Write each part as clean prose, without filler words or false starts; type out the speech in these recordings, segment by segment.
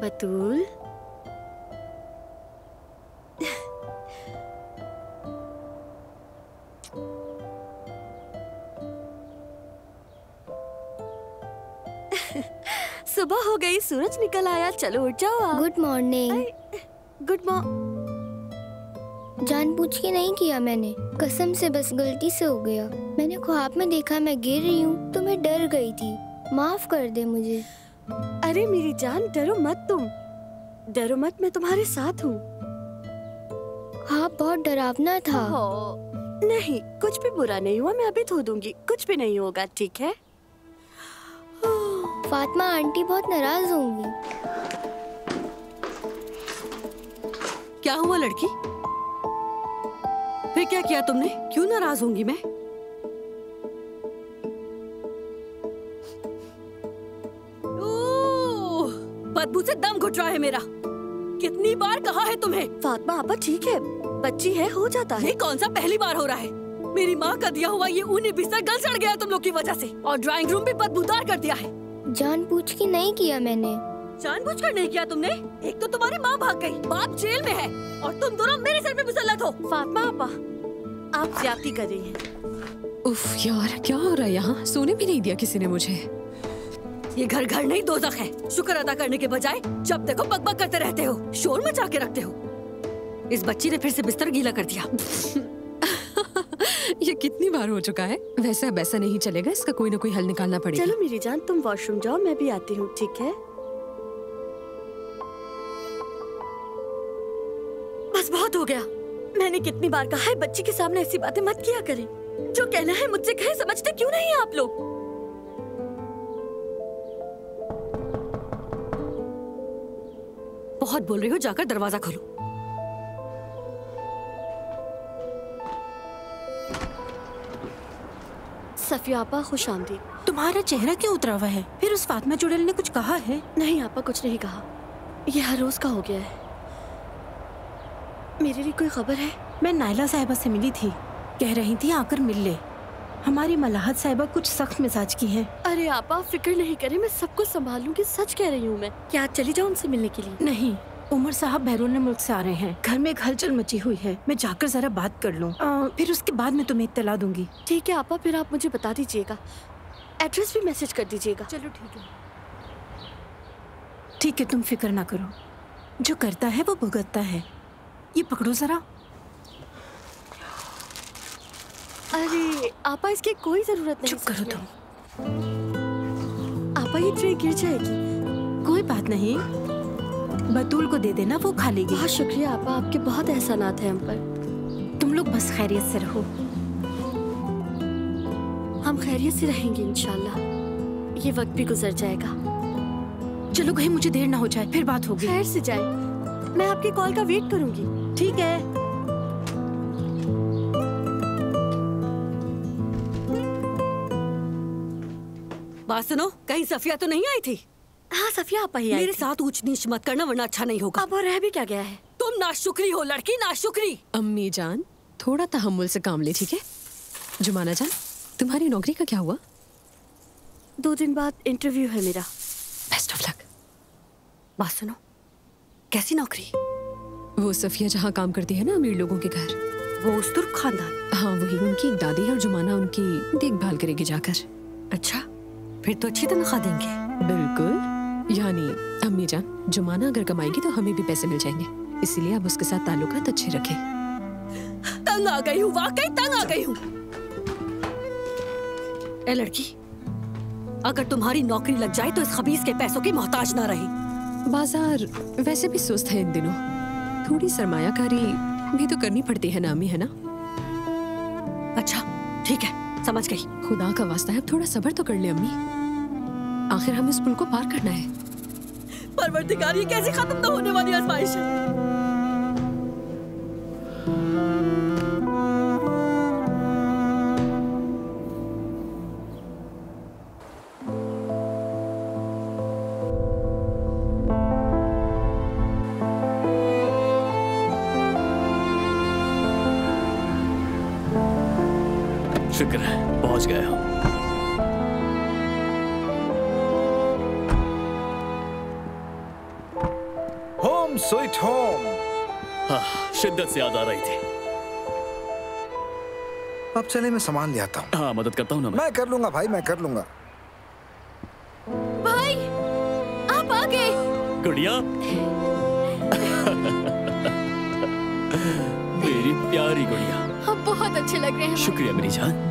बतूल, सुबह हो गई, सूरज निकल आया, चलो उठ जाओ आप। Good morning. Good morning. जानबूझ के नहीं किया मैंने, कसम से बस गलती से हो गया। मैंने ख्वाब में देखा मैं गिर रही हूँ तो मैं डर गई थी, माफ कर दे मुझे। अरे मेरी जान, डरो मत तुम, डरो मत, मैं तुम्हारे साथ हूँ। ख्वाब बहुत डरावना था। नहीं, कुछ भी बुरा नहीं हुआ, मैं अभी धो दूंगी, कुछ भी नहीं होगा, ठीक है? फातिमा आंटी बहुत नाराज होंगी। क्या हुआ लड़की? फिर क्या किया तुमने? क्यों नाराज होंगी मैं? बदबू से दम घुट रहा है मेरा। कितनी बार कहा है तुम्हें? फातिमा आपा ठीक है, बच्ची है, हो जाता है। ये कौन सा पहली बार हो रहा है? मेरी माँ का दिया हुआ ये ऊनी बिस्तर गल सड़ गया तुम लोग की वजह से, और ड्राइंग रूम भी बदबूदार कर दिया है। जानबूझ के नहीं किया मैंने। जानबूझकर नहीं किया तुमने? एक तो तुम्हारी माँ भाग गई, बाप जेल में है, और तुम दोनों मेरे सर पे मुसल्लत हो। फातिमा आपा, आप ज्यादती कर रही हैं। उफ यार, क्या हो रहा है यहाँ? सोने भी नहीं दिया किसी ने मुझे। ये घर घर नहीं दोज़ख है। शुक्र अदा करने के बजाय जब देखो बकबक करते रहते हो, शोर मचा के रखते हो। इस बच्ची ने फिर से बिस्तर गीला कर दिया। ये कितनी बार हो चुका है? वैसे अब ऐसा नहीं चलेगा, इसका कोई ना कोई हल निकालना पड़ेगा। चलो मेरी जान, तुम वॉशरूम जाओ, मैं भी आती हूँ, ठीक है? बस बहुत हो गया। मैंने कितनी बार कहा है बच्ची के सामने ऐसी बातें मत किया करें। जो कहना है मुझसे कहे, समझते क्यों नहीं आप लोग? बहुत बोल रही हो, जाकर दरवाजा खोलो। सफिया आपा, खुश आमदीद। तुम्हारा चेहरा क्यों उतरा हुआ है? फिर उस फातिमा चुड़ैल ने कुछ कहा है? नहीं आपा, कुछ नहीं कहा। ये हर रोज का हो गया है। मेरे लिए कोई खबर है? मैं नायला साहिबा से मिली थी, कह रही थी आकर मिल ले। हमारी मलाहत साहिबा कुछ सख्त मिजाज की है। अरे आपा, फिक्र नहीं करे, मैं सब कुछ संभाल लूंगी, सच कह रही हूँ मैं। क्या आज चली जाऊँ उनसे मिलने के लिए? नहीं, उमर साहब बैरून मुल्क से आ रहे हैं, घर में एक हलचल मची हुई है, मैं जाकर जरा बात कर लूँ, फिर उसके बाद मैं तुम्हें इत्तला दूंगी। ठीक है आपा, फिर आप मुझे बता दीजिएगा, एड्रेस भी मैसेज कर दीजिएगा। चलो ठीक है। ठीक है, तुम फिक्र ना करो, जो करता है वो भुगतता है। ये पकड़ो जरा। अरे आपा, इसकी कोई जरूरत नहीं। चुप करो तुम। आपा, ये ट्रे गिर जाएगी। कोई बात नहीं, बतूल को दे देना, वो खा लेगी। बहुत शुक्रिया आपा, आपके बहुत एहसानात हैं हम पर। तुम लोग बस खैरियत से रहो। हम खैरियत से रहेंगे इंशाल्लाह। ये वक्त भी गुजर जाएगा। चलो कहीं मुझे देर ना हो जाए, फिर बात होगी। खैर से जाए, मैं आपकी कॉल का वेट करूंगी। ठीक है। बात सुनो, कहीं सफिया तो नहीं आई थी? हाँ, सफिया आपा ही आई। मेरे साथ ऊंच नीच मत करना, वरना अच्छा नहीं होगा। अब और रह भी क्या गया है? तुम नाशुक्री हो लड़की, नाशुक्री। अम्मी जान, थोड़ा तहम्मुल से काम ले, ठीक है? जुमाना जान, तुम्हारी नौकरी का क्या हुआ? 2 दिन बाद इंटरव्यू है मेरा। Best of luck. बात सुनो, कैसी नौकरी? वो सफिया जहाँ काम करती है ना, अमीर लोगों के घर। वो उस तुर्क खानदान? हाँ वही, उनकी एक दादी है और जुमाना उनकी देखभाल करेगी जाकर। अच्छा, फिर तो अच्छी तनख्वाह देंगे। बिल्कुल, यानी अम्मी जान, जुमाना अगर कमाएगी तो हमें भी पैसे मिल जाएंगे, इसीलिए आप उसके साथ ताल्लुकात अच्छे रखें। तंग आ गई हूँ, वाकई तंग आ गई हूँ। ए लड़की, अगर तुम्हारी नौकरी लग जाए तो इस खबीस के पैसों की मोहताज ना रही। बाजार वैसे भी सुस्त है इन दिनों, थोड़ी सरमायाकारी भी तो करनी पड़ती है ना अम्मी, है ना? अच्छा ठीक है, समझ गई। खुदा का वास्ता है, अब थोड़ा सब्र तो कर ले अम्मी, आखिर हमें इस पुल को पार करना है। परवरदिगार, ये कैसे खत्म न होने वाली आजमाइश है? शुक्र है पहुंच गए हम। Sweet home. हाँ, शिद्दत से याद आ रही थी। अब चले, मैं सामान ले आता हूँ। हाँ, मदद करता हूँ ना मैं कर लूंगा भाई, मैं कर लूंगा। भाई, आप आ गए। गुड़िया। मेरी प्यारी गुड़िया। आप बहुत अच्छे लग रहे हैं। शुक्रिया मेरी जान।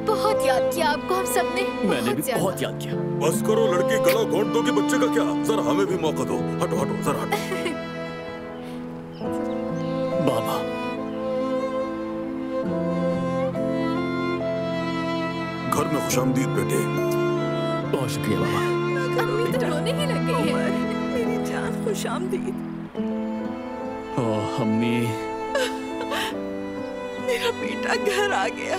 बहुत याद किया आपको हम सबने। मैंने भी बहुत याद किया। बस करो लड़की, गला घोंट दोगी बच्चे का क्या? जरा हमें भी मौका दो। हटो हटो, जरा हटो। बाबा, घर में खुशामदीद बेटे। बहुत शुक्रिया बाबा। अम्मी तो रोने ही लग गई है। मेरी जान, खुशामदीद। ओह अम्मी, मेरा बेटा घर आ गया।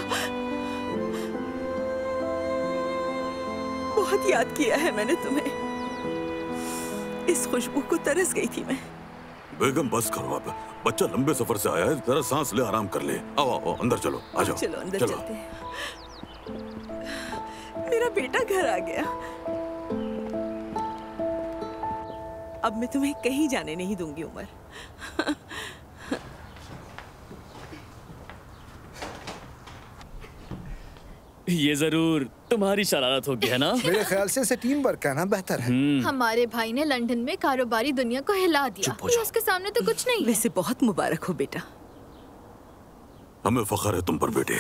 बहुत याद किया है मैंने तुम्हें। इस खुशबू को तरस गई थी मैं। बेगम बस करो अब, बच्चा लंबे सफर से आया है, जरा सांस ले, आराम कर ले। आओ आओ, अंदर चलो, आ जाओ। चलो अंदर चलते हैं। मेरा बेटा घर आ गया। अब मैं तुम्हें कहीं जाने नहीं दूंगी उमर। ये जरूर तुम्हारी शरारत होगी है ना? मेरे ख्याल से इसे टीम वर्क करना बेहतर है। हमारे भाई ने लंदन में कारोबारी दुनिया को हिला दिया। ये उसके सामने तो कुछ नहीं है। वैसे बहुत मुबारक हो बेटा। हमें फख्र है तुम पर बेटे।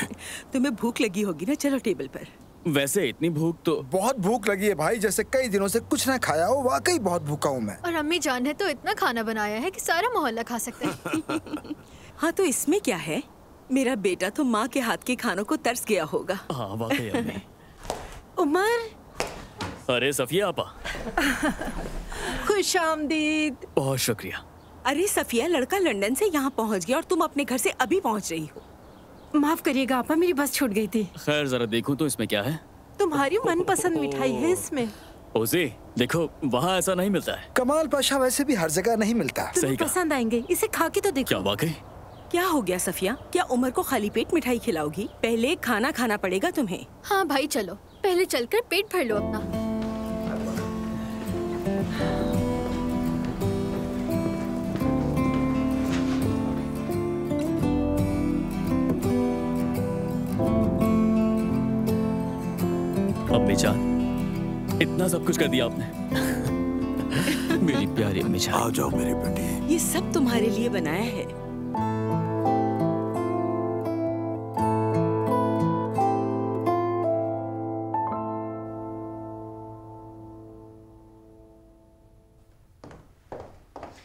तुम्हें भूख लगी होगी ना, चलो टेबल पर। वैसे इतनी भूख तो बहुत भूख लगी है भाई, जैसे कई दिनों से कुछ ना खाया हो। वाकई बहुत भूखा हूँ मैं। और अम्मी जान ने तो इतना खाना बनाया है कि सारा मोहल्ला खा सकता है। हाँ तो इसमें क्या है, मेरा बेटा तो माँ के हाथ के खानों को तरस गया होगा। हाँ वाकई अम्मी। उमर। अरे सफिया आपा। खुशामदीद। बहुत शुक्रिया। अरे सफिया, लड़का लंदन से यहाँ पहुँच गया और तुम अपने घर से अभी पहुँच रही हो। माफ करिएगा आपा, मेरी बस छूट गई थी। खैर जरा देखूं तो इसमें क्या है। तुम्हारी मनपसंद मिठाई है इसमें। ओज़े, देखो वहाँ ऐसा नहीं मिलता है। कमाल पाशा वैसे भी हर जगह नहीं मिलता। तुम्हें पसंद आएंगे, इसे खा के तो देखो। क्या वाकई? क्या हो गया सफिया, क्या उमर को खाली पेट मिठाई खिलाओगी? पहले खाना खाना पड़ेगा तुम्हें। हाँ भाई चलो, पहले चलकर पेट भर लो अपना। अम्मी जान, इतना सब कुछ कर दिया आपने। मेरी प्यारी अम्मी जान। आ जाओ मेरी बेटी। ये सब तुम्हारे लिए बनाया है।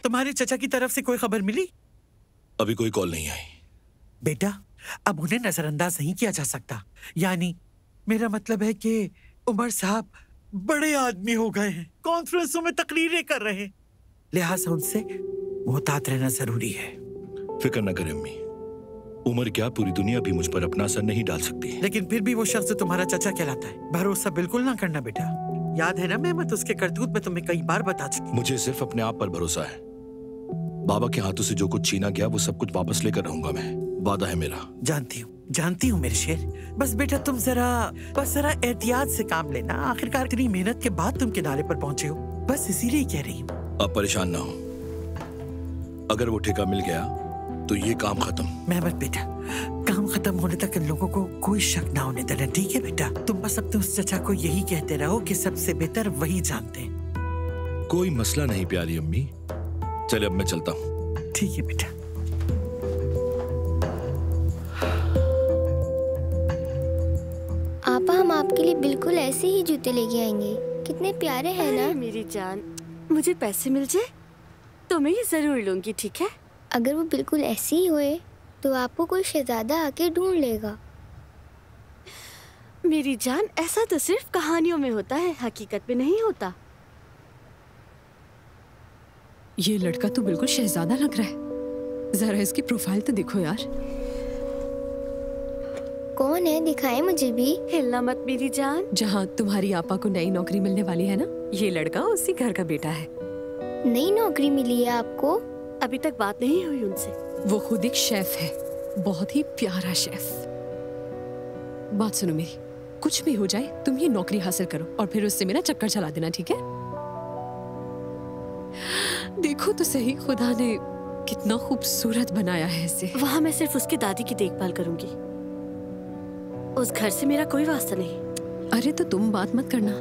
तुम्हारे चचा की तरफ से कोई खबर मिली? अभी कोई कॉल नहीं आई। बेटा, अब उन्हें नजरअंदाज नहीं किया जा सकता। यानी मेरा मतलब है कि उमर साहब बड़े आदमी हो गए हैं, कॉन्फ्रेंसों में तकरीरें कर रहे हैं, लिहाजा उनसे मोहतात रहना जरूरी है। फिक्र न करें अम्मी, उमर क्या पूरी दुनिया भी मुझ पर अपना असर नहीं डाल सकती। लेकिन फिर भी वो शख्स तुम्हारा चचा कहलाता है। भरोसा बिल्कुल ना करना बेटा। याद है ना मेहमत, उसके करतूत में तुम्हें कई बार बता चुकी। मुझे सिर्फ अपने आप पर भरोसा है। बाबा के हाथों से जो कुछ छीना गया वो सब कुछ वापस लेकर रहूंगा मैं, वादा है मेरा। जानती हूँ मेरे शेर। बस बेटा तुम जरा एहतियात से काम लेना। आखिरकार इतनी मेहनत के बाद तुम किनारे पर पहुंचे हो, बस इसीलिए कह रही हूँ। आप परेशान ना हो, अगर वो ठेका मिल गया तो ये काम खत्म। मेहमत बेटा, काम खत्म होने तक इन लोगों को कोई शक ना होने देना, ठीक है बेटा? तुम बस अपने उस चचा को यही कहते रहो कि सबसे बेहतर वही जानते हैं। कोई मसला नहीं प्यारी अम्मी, चले अब मैं चलता हूँ। ठीक है बेटा। आपा, हम आपके लिए बिल्कुल ऐसे ही जूते लेके आएंगे। कितने प्यारे हैं ना? मेरी जान, मुझे पैसे मिल जाए तो मैं ये जरूर लूंगी, ठीक है? अगर वो बिल्कुल ऐसे ही हुए तो आपको कोई शहजादा आके ढूंढ लेगा। मेरी जान, ऐसा तो सिर्फ कहानियों में होता है, हकीकत में नहीं होता। ये लड़का तो बिल्कुल शहजादा लग रहा है। जरा इसकी प्रोफाइल तो देखो यार। कौन है, दिखाए मुझे भी। हिलना मत मेरी जान। जहाँ तुम्हारी आपा को नई नौकरी मिलने वाली है ना, ये लड़का उसी घर का बेटा है। नई नौकरी मिली है आपको? अभी तक बात नहीं हुई उनसे। वो खुद एक शेफ है, बहुत ही प्यारा शेफ। बात सुनो मेरी, कुछ भी हो जाए तुम ये नौकरी हासिल करो और फिर उससे मेरा चक्कर चला देना, ठीक है? देखो तो सही, खुदा ने कितना खूबसूरत बनाया है इसे। वहाँ मैं सिर्फ उसकी दादी की देखभाल करूंगी, उस घर से मेरा कोई वास्ता नहीं। अरे तो तुम बात मत करना,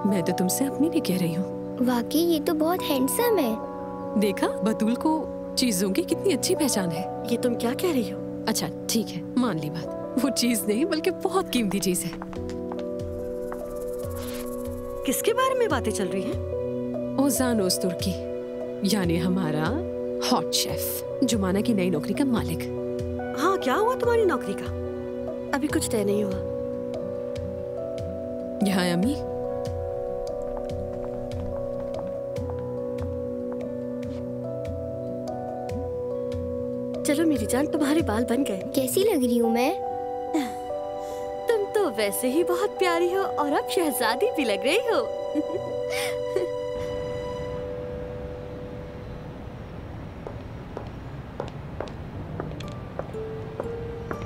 मैं तो तुमसे अपनी भी कह रही हूँ। वाकई ये तो बहुत हैंडसम है। देखा, बतूल को चीजों की कितनी अच्छी पहचान है। ये तुम क्या कह रही हो? अच्छा ठीक है, मान ली बात, वो चीज नहीं बल्कि बहुत कीमती चीज है। किसके बारे में बातें चल रही हैं? ओजान ओस्तुर्की, यानी हमारा हॉट शेफ, जुमाना की नई नौकरी का मालिक। हाँ, क्या हुआ तुम्हारी नौकरी का? अभी कुछ तय नहीं हुआ। यहाँ अम्मी, चलो मेरी जान, तुम्हारे बाल बन गए। कैसी लग रही हूँ मैं? तुम तो वैसे ही बहुत प्यारी हो और अब शहजादी भी लग रही हो।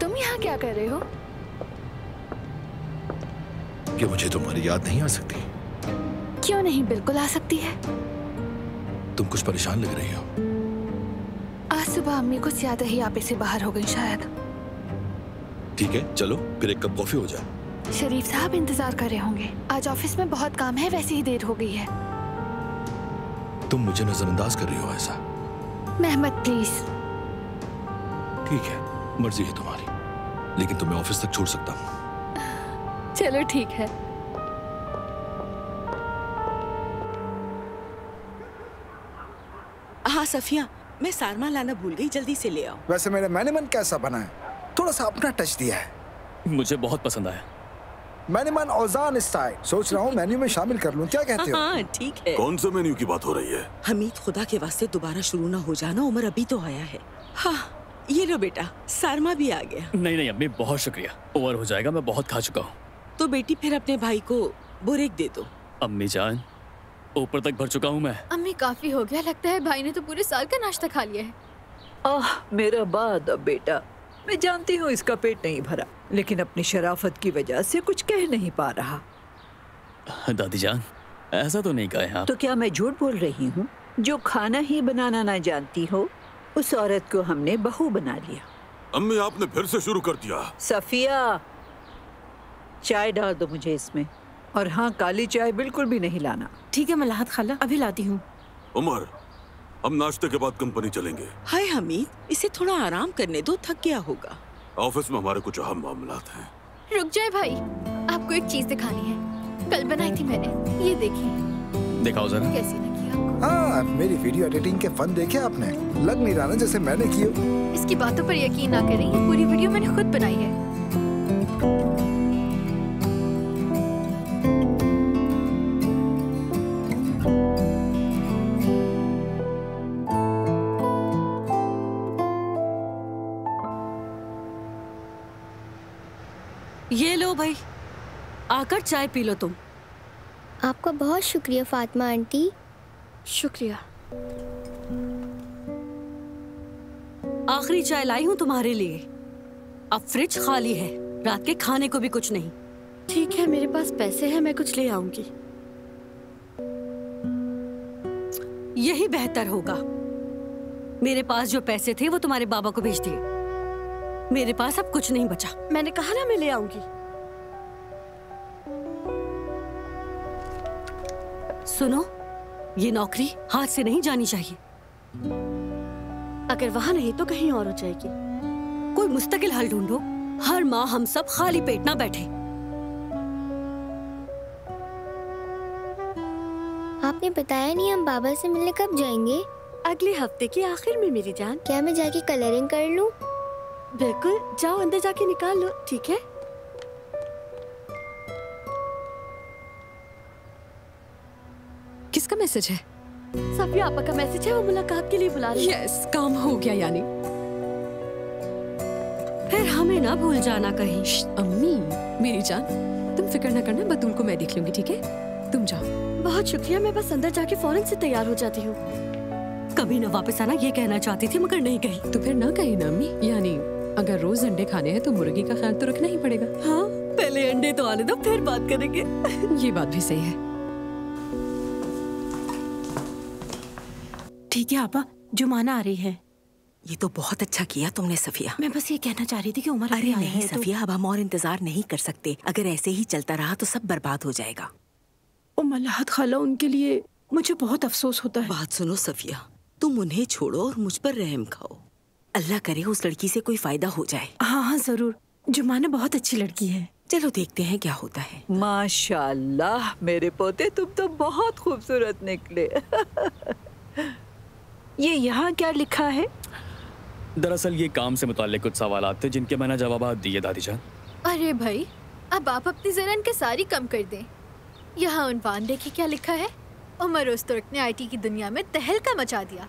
तुम यहाँ क्या कर रहे हो? क्या मुझे तुम्हारी याद नहीं आ सकती? क्यों नहीं, बिल्कुल आ सकती है। तुम कुछ परेशान लग रही हो। आज सुबह अम्मी को ज्यादा ही आपे से बाहर हो गई शायद। ठीक है, चलो फिर एक कप कॉफी हो जाए। शरीफ साहब इंतजार कर रहे होंगे, आज ऑफिस में बहुत काम है, वैसे ही देर हो गई है। तुम मुझे नजरअंदाज कर रही हो ऐसा? Mehmed please. ठीक है, मर्जी है तुम्हारी, लेकिन तुम्हें ऑफिस तक छोड़ सकता हूँ। चलो ठीक है। हाँ सफिया, मैं सारमा लाना भूल गई, जल्दी से ले आओ। वैसे मेरा मेन्यूमैन कैसा बना है? थोड़ा सा अपना टच दिया है। मुझे बहुत पसंद आया। मेन्यूमैन ओजान स्टाइल, सोच रहा हूँ मेन्यू में शामिल कर लूँ, क्या कहते हो? हाँ ठीक है। कौन से मेन्यू की बात हो रही है? हमीद, खुदा के वास्ते दोबारा शुरू ना हो जाना, उमर अभी तो आया है। हाँ ये लो बेटा, सारमा भी आ गया। नहीं नहीं अम्मी, बहुत शुक्रिया, ओवर हो जाएगा, मैं बहुत खा चुका हूँ। तो बेटी फिर अपने भाई को बुरेक दे दो। अम्मी जान, ऊपर तक भर चुका हूँ मैं। अम्मी काफी हो गया, लगता है भाई ने तो पूरे साल का नाश्ता खा लिया है। मेरा बाद अब बेटा, मैं जानती हूँ इसका पेट नहीं भरा, लेकिन अपनी शराफत की वजह से कुछ कह नहीं पा रहा। दादी जान, ऐसा तो नहीं कहा आप। तो क्या मैं झूठ बोल रही हूँ? जो खाना ही बनाना ना जानती हो, उस औरत को हमने बहू बना लिया। अम्मी आपने फिर से शुरू कर दिया। सफिया, चाय डाल दो मुझे इसमें, और हाँ काली चाय बिल्कुल भी नहीं लाना। ठीक है मलाहत खाला, अभी लाती हूँ। उमर, हम नाश्ते के बाद कंपनी चलेंगे। हाय हमीद, इसे थोड़ा आराम करने दो, थक गया होगा। ऑफिस में हमारे कुछ अहम मामलात हैं। रुक जाए भाई, आपको एक चीज दिखानी है, कल बनाई थी मैंने, ये देखिए। दिखाओ जरा। कैसी लगी आपको? हाँ, मेरी वीडियो एडिटिंग के फन देखे आपने? लग नहीं रहा ना जैसे मैंने किए। इसकी बातों पर यकीन ना करें, ये पूरी वीडियो मैंने खुद बनाई है। ये लो भाई, आकर चाय पी लो तुम। आपका बहुत शुक्रिया फातिमा आंटी। शुक्रिया। आखिरी चाय लाई हूँ तुम्हारे लिए। अब फ्रिज खाली है, रात के खाने को भी कुछ नहीं। ठीक है, मेरे पास पैसे हैं, मैं कुछ ले आऊंगी। यही बेहतर होगा। मेरे पास जो पैसे थे वो तुम्हारे बाबा को भेज दिए। मेरे पास अब कुछ नहीं बचा। मैंने कहा ना मैं ले आऊंगी। सुनो, ये नौकरी हाथ से नहीं जानी चाहिए। अगर वहां नहीं तो कहीं और हो जाएगी। कोई मुस्तकिल हल ढूंढो। हर माह हम सब खाली पेट ना बैठे। आपने बताया नहीं, हम बाबा से मिलने कब जाएंगे? अगले हफ्ते के आखिर में मेरी जान। क्या मैं जाके कलरिंग कर लूं? बिल्कुल, जाओ अंदर जाके निकाल लो, ठीक है? किसका मैसेज है? सफिया आपा का मैसेज है, वो मुलाकात के लिए बुला रही है। यस, काम हो गया यानी। फिर हमें ना भूल जाना कहीं। अम्मी, मेरी जान, तुम फिक्र ना करना, बतूल को मैं देख लूंगी, ठीक है? तुम जाओ। बहुत शुक्रिया, मैं बस अंदर जाके फौरन से तैयार हो जाती हूँ। कभी ना वापस आना ये कहना चाहती थी, मगर नहीं कही। तो फिर ना कही ना अम्मी, यानी अगर रोज अंडे खाने हैं तो मुर्गी का ख्याल तो रखना ही पड़ेगा। हाँ पहले अंडे तो आने दो, फिर बात करेंगे। ये बात भी सही है। ठीक है आपा, जुमाना आ रही है। ये तो बहुत अच्छा किया तुमने सफिया। मैं बस ये कहना चाह रही थी कि उमर अरे नहीं सफिया, अब हम और इंतजार नहीं कर सकते। अगर ऐसे ही चलता रहा तो सब बर्बाद हो जाएगा। मलाहत खाला, उनके लिए मुझे बहुत अफसोस होता है। बात सुनो सफिया, तुम उन्हें छोड़ो और मुझ पर रहम खाओ। अल्लाह करे उस लड़की से कोई फायदा हो जाए। हाँ हाँ जरूर, जुमाना बहुत अच्छी लड़की है। चलो देखते हैं क्या होता है। माशाल्लाह मेरे पोते, तुम तो बहुत खूबसूरत निकले। ये यहाँ क्या लिखा है? दरअसल ये काम से मुताल्लिक कुछ सवालात थे जिनके मैंने जवाब दिए दादी जान। अरे भाई, अब आप अपनी जरा इनकसारी कम कर दें। यहाँ उन्वान देखिए क्या लिखा है। उमर उस तुर्क ने आईटी की दुनिया में तहलका मचा दिया।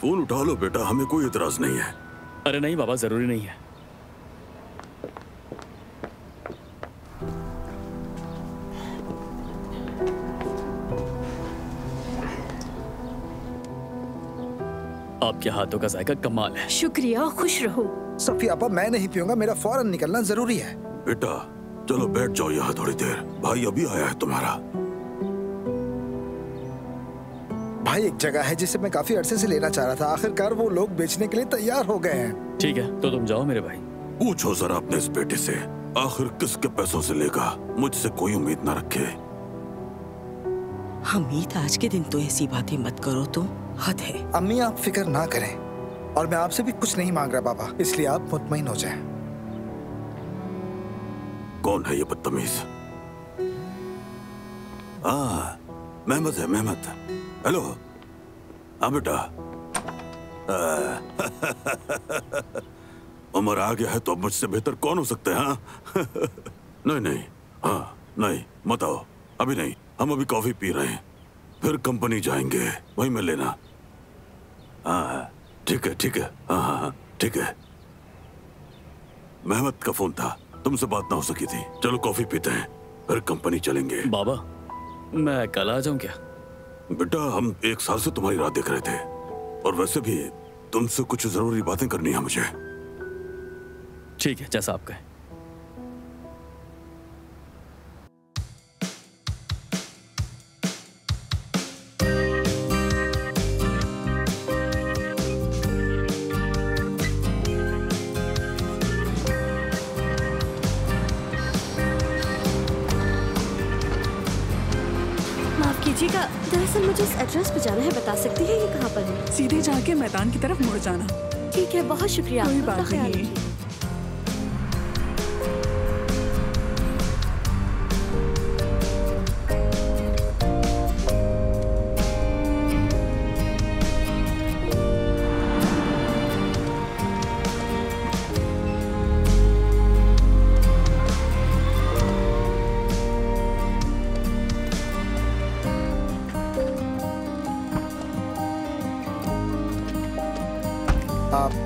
फोन उठा लो बेटा, हमें कोई इतराज नहीं है। अरे नहीं बाबा, जरूरी नहीं है। आपके हाथों का जायका कमाल है। शुक्रिया, खुश रहो। सफिया आपा, मैं नहीं पीऊंगा, मेरा फौरन निकलना जरूरी है। बेटा चलो बैठ जाओ यहाँ थोड़ी देर, भाई अभी आया है तुम्हारा। भाई एक जगह है जिसे मैं काफी अरसे से लेना चाह रहा था, आखिरकार वो लोग बेचने के लिए तैयार हो गए हैं। ठीक है तो तुम जाओ मेरे भाई। पूछो जरा अपने इस बेटे से, आखिर किसके पैसों से लेगा? मुझसे कोई उम्मीद ना रखे। हमीद, आज के दिन तो ऐसी बातें मत करो, तुम हद है। अम्मी आप फिक्र ना करें, और मैं आपसे भी कुछ नहीं मांग रहा बाबा, इसलिए आप मुतमईन हो जाएं। कौन है ये बदतमीज? मेहमद है, मेहमद। हेलो। हाँ बेटा। उमर आ गया है तो अब मुझसे बेहतर कौन हो सकते हैं? हाँ? नहीं नहीं, हाँ नहीं, मत आओ अभी नहीं, हम अभी कॉफी पी रहे हैं, फिर कंपनी जाएंगे, वहीं में लेना। हाँ ठीक है ठीक है, हाँ हाँ हाँ ठीक है। मेहमद का फोन था, तुमसे बात ना हो सकी थी। चलो कॉफी पीते हैं, फिर कंपनी चलेंगे। बाबा मैं कल आ जाऊं क्या? बेटा हम 1 साल से तुम्हारी राह देख रहे थे, और वैसे भी तुमसे कुछ जरूरी बातें करनी है मुझे। ठीक है, जैसा आप कहें। दरअसल मुझे इस एड्रेस पे जाना है, बता सकती है ये कहाँ पर है? सीधे जाके मैदान की तरफ मुड़ जाना। ठीक है, बहुत शुक्रिया। कोई बात नहीं।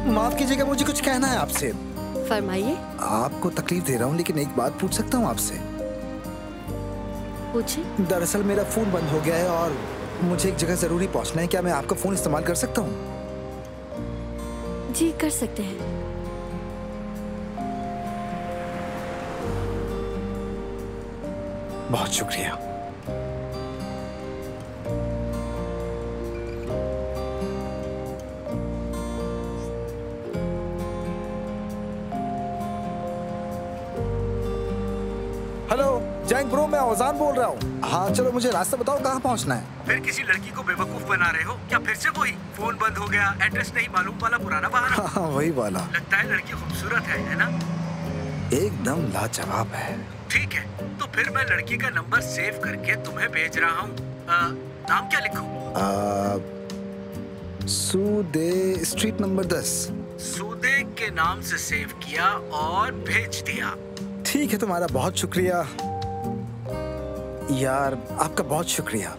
माफ कीजिएगा, मुझे कुछ कहना है आपसे। फरमाइए। आपको तकलीफ दे रहा हूँ लेकिन एक बात पूछ सकता हूँ आपसे? पूछिए। दरअसल मेरा फोन बंद हो गया है और मुझे एक जगह जरूरी पहुँचना है, क्या मैं आपका फोन इस्तेमाल कर सकता हूँ? जी कर सकते हैं। बहुत शुक्रिया। हेलो जैंग ब्रो, मैं औजान बोल रहा हूँ। हाँ चलो मुझे रास्ता बताओ, कहाँ पहुँचना है? फिर किसी लड़की को बेवकूफ बना रहे हो क्या? फिर से वही फोन बंद हो गया, एड्रेस नहीं मालूम वाला पुराना बहाना। हाँ वही वाला। लगता है लड़की खूबसूरत है ना? एकदम लाजवाब है। ठीक है तो फिर मैं लड़की का नंबर सेव करके तुम्हें भेज रहा हूँ। नाम क्या लिखूं? सूदे, स्ट्रीट नंबर 10। सूदे के नाम से सेव किया और भेज दिया। ठीक है, तुम्हारा बहुत शुक्रिया यार, आपका बहुत शुक्रिया।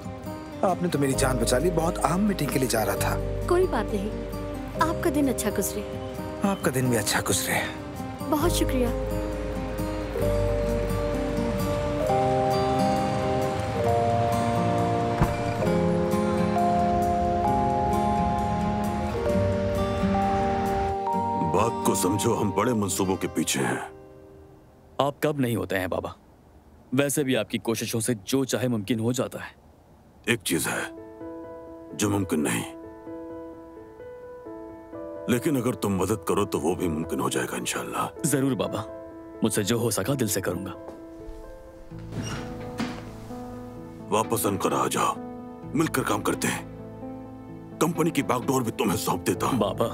आपने तो मेरी जान बचा ली, बहुत अहम मीटिंग के लिए जा रहा था। कोई बात नहीं, आपका दिन अच्छा गुजरे। आपका दिन भी अच्छा गुजरे। बहुत शुक्रिया। बात को समझो, हम बड़े मंसूबों के पीछे हैं। आप कब नहीं होते हैं बाबा? वैसे भी आपकी कोशिशों से जो चाहे मुमकिन हो जाता है। एक चीज है जो मुमकिन नहीं, लेकिन अगर तुम मदद करो तो वो भी मुमकिन हो जाएगा इंशाल्लाह। जरूर बाबा, मुझसे जो हो सका दिल से करूंगा। वापस अनकरा आ जाओ, मिलकर काम करते हैं। कंपनी की बैकडोर भी तुम्हें सौंप देता हूं। बाबा,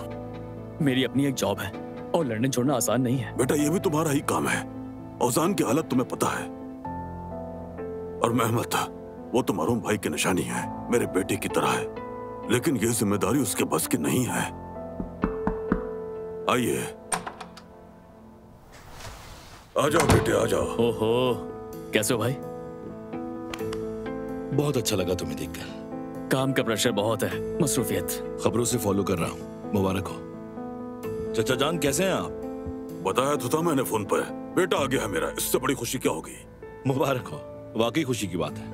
मेरी अपनी एक जॉब है और लंदन छोड़ना आसान नहीं है। बेटा, ये भी तुम्हारा ही काम है। औजान की हालत तुम्हें पता है, और मेहमत वो तो मरूम भाई की निशानी है, मेरे बेटे की तरह है, लेकिन ये जिम्मेदारी उसके बस की नहीं है। आइए, आ जाओ बेटे, आ जाओ। ओहो, कैसे हो भाई? बहुत अच्छा लगा तुम्हें देखकर। काम का प्रेशर बहुत है, मसरूफियत। खबरों से फॉलो कर रहा हूँ। मुबारक हो। चाचा जान, कैसे हैं आप? बताया तो था मैंने फोन पर, बेटा आ गया है मेरा, इससे बड़ी खुशी क्या होगी। मुबारक हो, वाकई खुशी की बात है।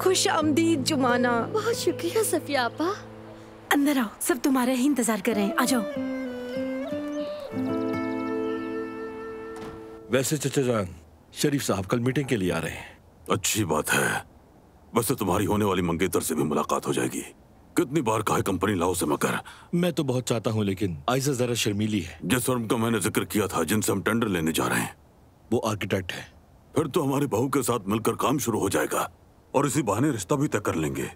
खुश आमदीद जुमाना। बहुत शुक्रिया सफिया आपा। अंदर आओ, सब तुम्हारा ही इंतजार कर रहे हैं, आ जाओ। वैसे चचा जान, शरीफ साहब कल मीटिंग के लिए आ रहे हैं। अच्छी बात है। वैसे तुम्हारी होने वाली मंगेतर से भी मुलाकात हो जाएगी। कितनी बार कहा है कंपनी लाओ से मगर। मैं तो बहुत चाहता हूँ, लेकिन आयशा जरा शर्मीली है। जिस फर्म का मैंने जिक्र किया था, जिनसे हम टेंडर लेने जा रहे हैं, वो आर्किटेक्ट है। फिर तो हमारी बहू के साथ मिलकर काम शुरू हो जाएगा और इसी बहाने रिश्ता भी तय कर लेंगे।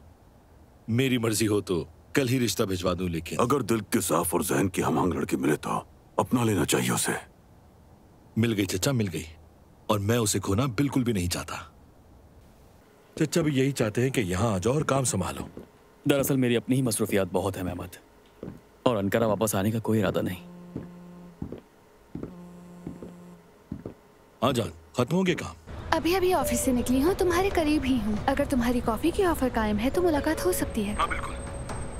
मेरी मर्जी हो तो कल ही रिश्ता भिजवा दूं, लेकिन अगर दिल के साफ और जहन की हमांग लड़की मिले तो अपना लेना चाहिए उसे। मिल गई चचा, मिल गई, और मैं उसे खोना बिल्कुल भी नहीं चाहता। चचा भी यही चाहते हैं कि यहाँ आ जाओ और काम संभालो। दरअसल मेरी अपनी ही मसरूफियात बहुत है मेहमत, और अनकरा वापस आने का कोई इरादा नहीं। हाँ जान, खत्म हो गया काम? अभी अभी ऑफिस से निकली हूँ, तुम्हारे करीब ही हूँ। अगर तुम्हारी कॉफी की ऑफर कायम है तो मुलाकात हो सकती है। हाँ बिल्कुल,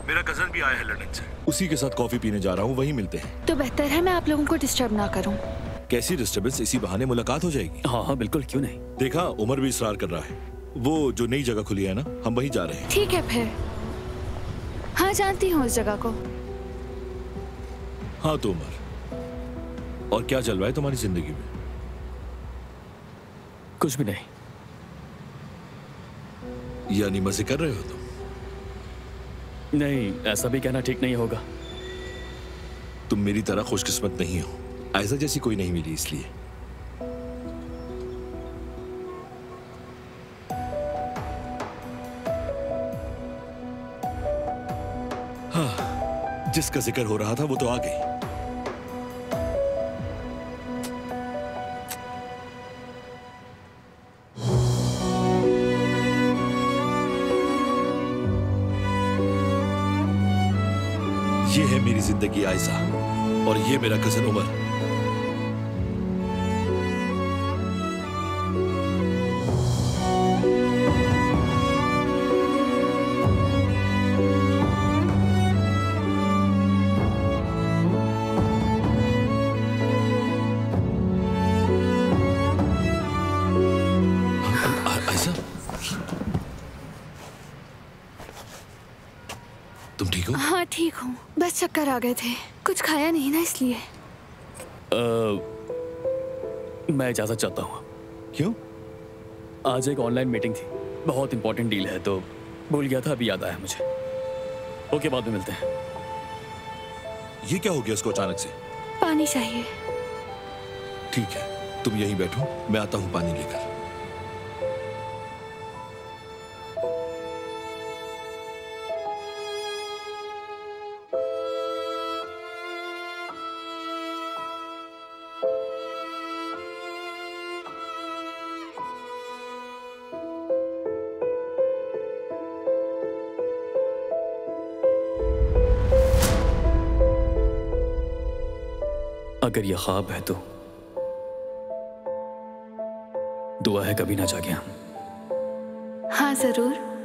मेरा कजन भी आया है लंदन से, उसी के साथ कॉफी पीने जा रहा हूँ, वहीं मिलते हैं। तो बेहतर है मैं आप लोगों को डिस्टर्ब ना करूँ। कैसी डिस्टर्बेंस, इसी बहाने मुलाकात हो जाएगी। हाँ हाँ बिल्कुल, क्यों नहीं। देखा, उमर भी इसरार कर रहा है। वो जो नई जगह खुली है ना, हम वहीं जा रहे हैं। ठीक है फिर। हाँ जानती हूँ उस जगह को। हाँ तो उमर, और क्या चल रहा है तुम्हारी जिंदगी में? कुछ भी नहीं। यानी मजे कर रहे हो तुम? नहीं, ऐसा भी कहना ठीक नहीं होगा। तुम मेरी तरह खुशकिस्मत नहीं हो, ऐसा जैसी कोई नहीं मिली इसलिए। हाँ, जिसका जिक्र हो रहा था वो तो आ गई। ये है मेरी जिंदगी आयशा, और ये मेरा कजन उमर। आयशा, तुम ठीक हो? हाँ ठीक हूँ, बस चक्कर आ गए थे, कुछ खाया नहीं ना इसलिए। मैं इजाजत चाहता हूँ। क्यों? आज एक ऑनलाइन मीटिंग थी, बहुत इंपॉर्टेंट डील है, तो भूल गया था, अभी याद आया मुझे। ओके, बाद में मिलते हैं। ये क्या हो गया इसको अचानक से? पानी चाहिए। ठीक है, तुम यहीं बैठो, मैं आता हूँ पानी लेकर। अगर ये ख्वाब है तो दुआ है कभी ना जागे हम। हाँ जरूर।